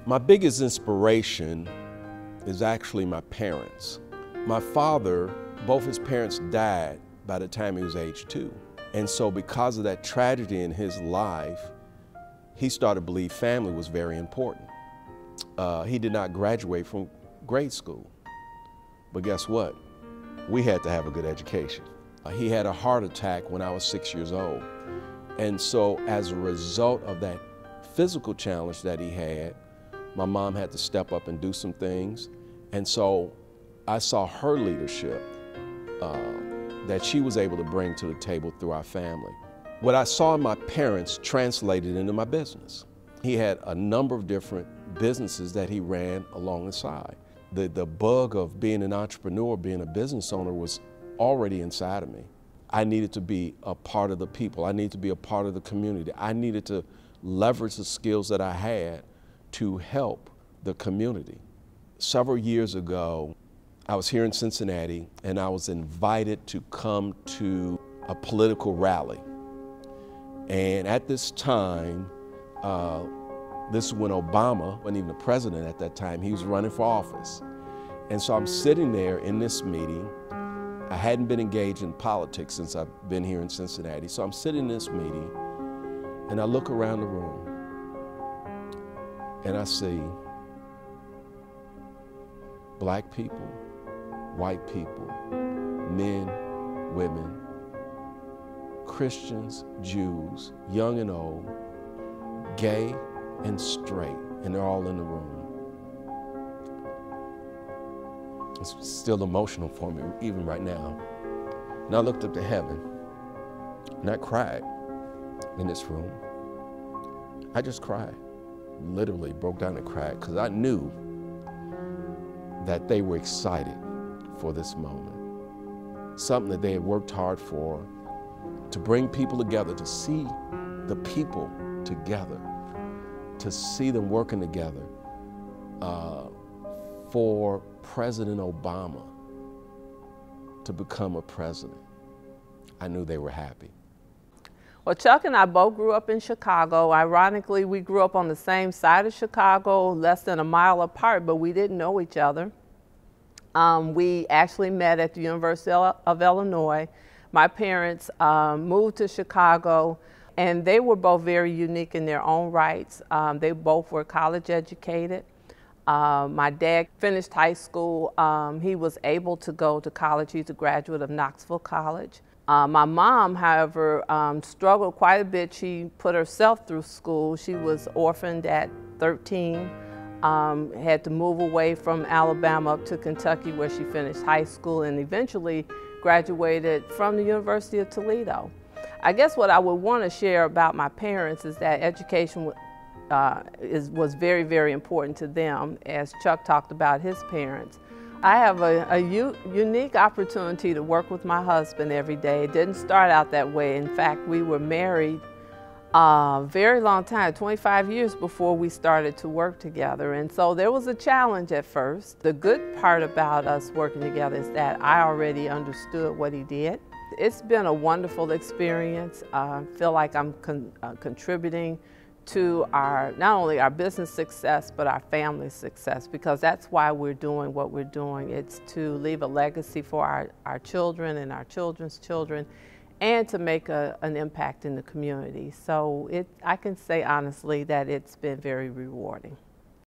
My biggest inspiration is actually my parents. My father, both his parents died by the time he was age 2. And so because of that tragedy in his life, he started to believe family was very important. He did not graduate from grade school. But guess what? We had to have a good education. He had a heart attack when I was 6 years old. And so as a result of that physical challenge that he had, my mom had to step up and do some things. And so I saw her leadership that she was able to bring to the table through our family. What I saw in my parents translated into my business. He had a number of different businesses that he ran along the side. The bug of being an entrepreneur, being a business owner was already inside of me. I needed to be a part of the people. I needed to be a part of the community. I needed to leverage the skills that I had to help the community. Several years ago, I was here in Cincinnati and I was invited to come to a political rally. And at this time, this is when Obama wasn't even the president at that time, he was running for office. And so I'm sitting there in this meeting. I hadn't been engaged in politics since I've been here in Cincinnati. So I'm sitting in this meeting and I look around the room and I see black people, white people, men, women, Christians, Jews, young and old, gay and straight, and they're all in the room. It's still emotional for me, even right now. And I looked up to heaven, and I cried in this room. I just cried, literally broke down and cried, because I knew that they were excited for this moment. Something that they had worked hard for, to bring people together, to see the people together, to see them working together for President Obama to become a president. I knew they were happy. Well, Chuck and I both grew up in Chicago. Ironically, we grew up on the same side of Chicago, less than a mile apart, but we didn't know each other. We actually met at the University of Illinois. My parents moved to Chicago, and they were both very unique in their own rights. They both were college educated. My dad finished high school. He was able to go to college. He's a graduate of Knoxville College. My mom, however, struggled quite a bit. She put herself through school. She was orphaned at 13, had to move away from Alabama up to Kentucky where she finished high school and eventually graduated from the University of Toledo. I guess what I would want to share about my parents is that education was very, very important to them, as Chuck talked about his parents. I have a unique opportunity to work with my husband every day. It didn't start out that way. In fact, we were married a very long time, 25 years before we started to work together. And so there was a challenge at first. The good part about us working together is that I already understood what he did. It's been a wonderful experience. I feel like I'm contributing to not only our business success, but our family success, because that's why we're doing what we're doing. It's to leave a legacy for our children and our children's children, and to make an impact in the community. So I can say honestly that it's been very rewarding.